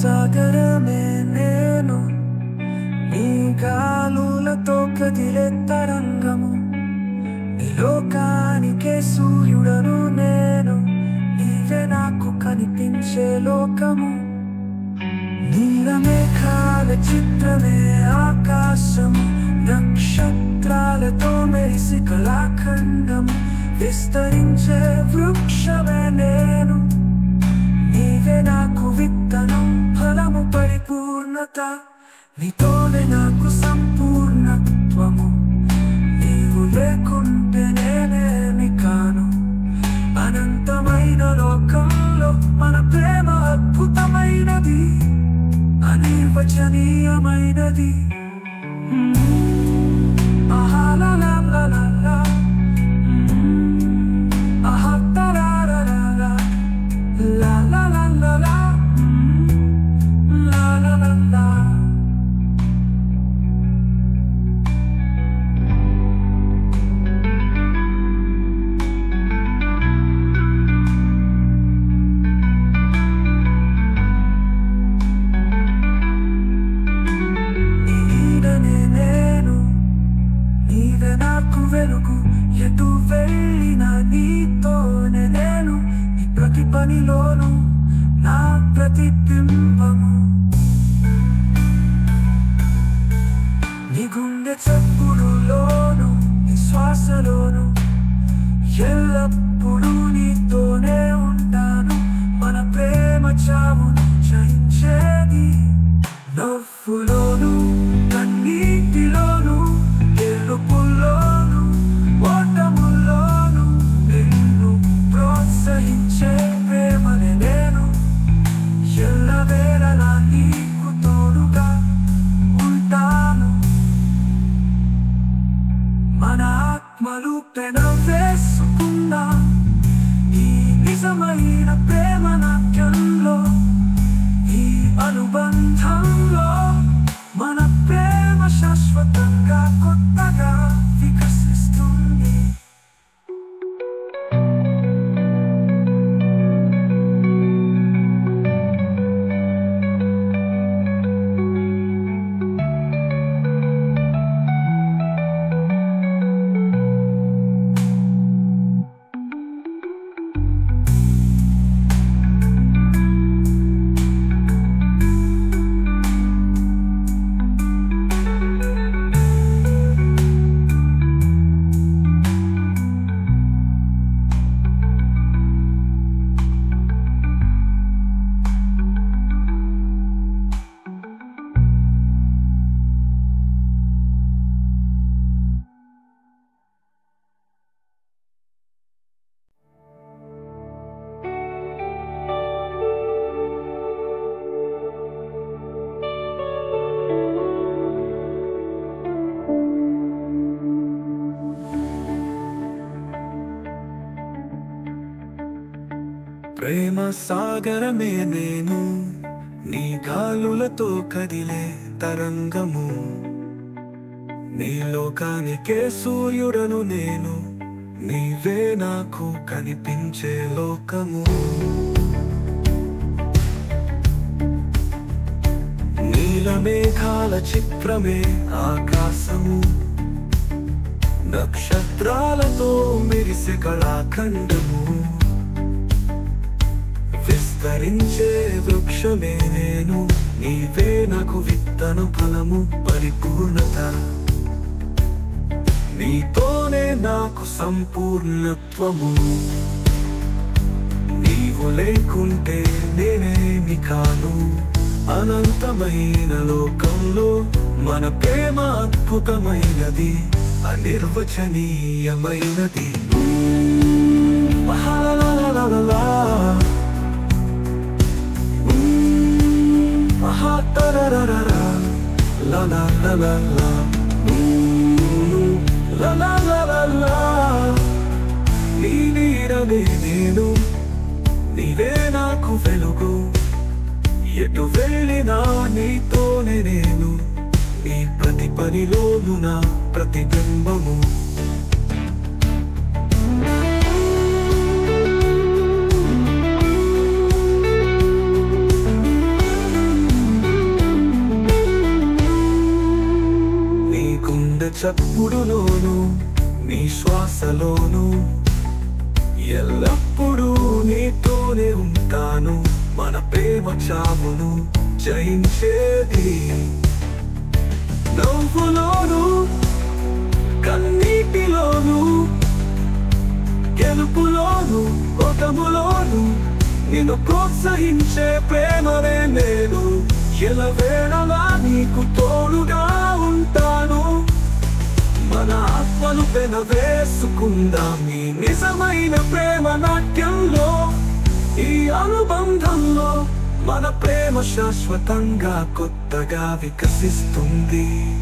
సాగరమే నేను, నీ గాలులతో కదిలే తరంగము, నీ లోకానికే సూర్యుడను నేను, నీవే నాకు కనిపించే లోకము. నీలమేఘాల చిత్రమే ఆకాశము, నక్షత్రాలతో మెరిసి కళాఖండము, విస్తరించే వృక్షమే నేను, నీవే నాకు విత్తనం ఫలము పరిపూర్ణత. నీతోనే నాకు సంపూర్ణత్వము, నీవు లేకుంటే నేనేమి కాను. అనంతమైన లోకంలో మన ప్రేమ అద్భుతమైనది, అనిర్వచనీయమైనది. వెలుగు ఎటు వెళ్ళినా నీతోనే నేను, నీ ప్రతి పనిలోను నా ప్రతిబింబము. నీ గుండె చప్పుడులోను నీ శ్వాసలోను ఎల్లప్పుడూ నీతోనే ఉంటాను. మన ప్రేమ చావును జయించేది, నవ్వులోను కన్నీటిలోను గెలుపుల్లోను ఓటముల్లోను నిన్ను ప్రోత్సహించే ప్రేమనే నేను, ఎల్లవేళలా నీకు తోడుగా ఉంటాను. మన ఆత్మలు పెనవేసుకుందాం ఈ నిజమైన ప్రేమ నాట్యంలో, ఈ అనుబంధంలో మన ప్రేమ శాశ్వతంగా కొత్తగా వికసిస్తుంది. ప్రేమ సాగరమే నేను, నీ గాలులతో కదిలే తరంగము, నీ లోకానికే సూర్యుడను నేను, నీవే నాకు కనిపించే లోకము. నీలమేఘాల చిత్రమే ఆకాశము, నక్షత్రాలతో మెరిసే కళాఖండము, విస్తరించే వృక్షమే నేను, నీవే నాకు విత్తన ఫలము పరిపూర్ణత. నీతోనే నాకు సంపూర్ణత్వము, నీవు లేకుంటే నేనేమి కాను. అనంతమైన లోకంలో మన ప్రేమ అద్భుతమైనది, అనిర్వచనీయమైనది. La la la la la, la la la la la. నీ నీడనే నేను, నీవే నాకు వెలుగు, ఎటు వెళ్ళినా నీతోనే నేను, నీ ప్రతి పనిలోను నా ప్రతిబింబము. చప్పుడులోను నీ శ్వాసలోను ఎల్లప్పుడూ నీతోనే ఉంటాను. మన ప్రేమ చావును జయించేది. నవ్వులోను కన్నీటిలోను గెలుపులోను ఓటములోను నిన్ను ప్రోత్సహించే ప్రేమనే నేను. ఎలవేళలా నీకు తోడుగా ఉంటాను. మన ఆత్మను పెనవేసుకుందాం ఈ నిజమైన ప్రేమ నాట్యంలో. ఈ అనుబంధంలో మన ప్రేమ శాశ్వతంగా కొత్తగా వికసిస్తుంది.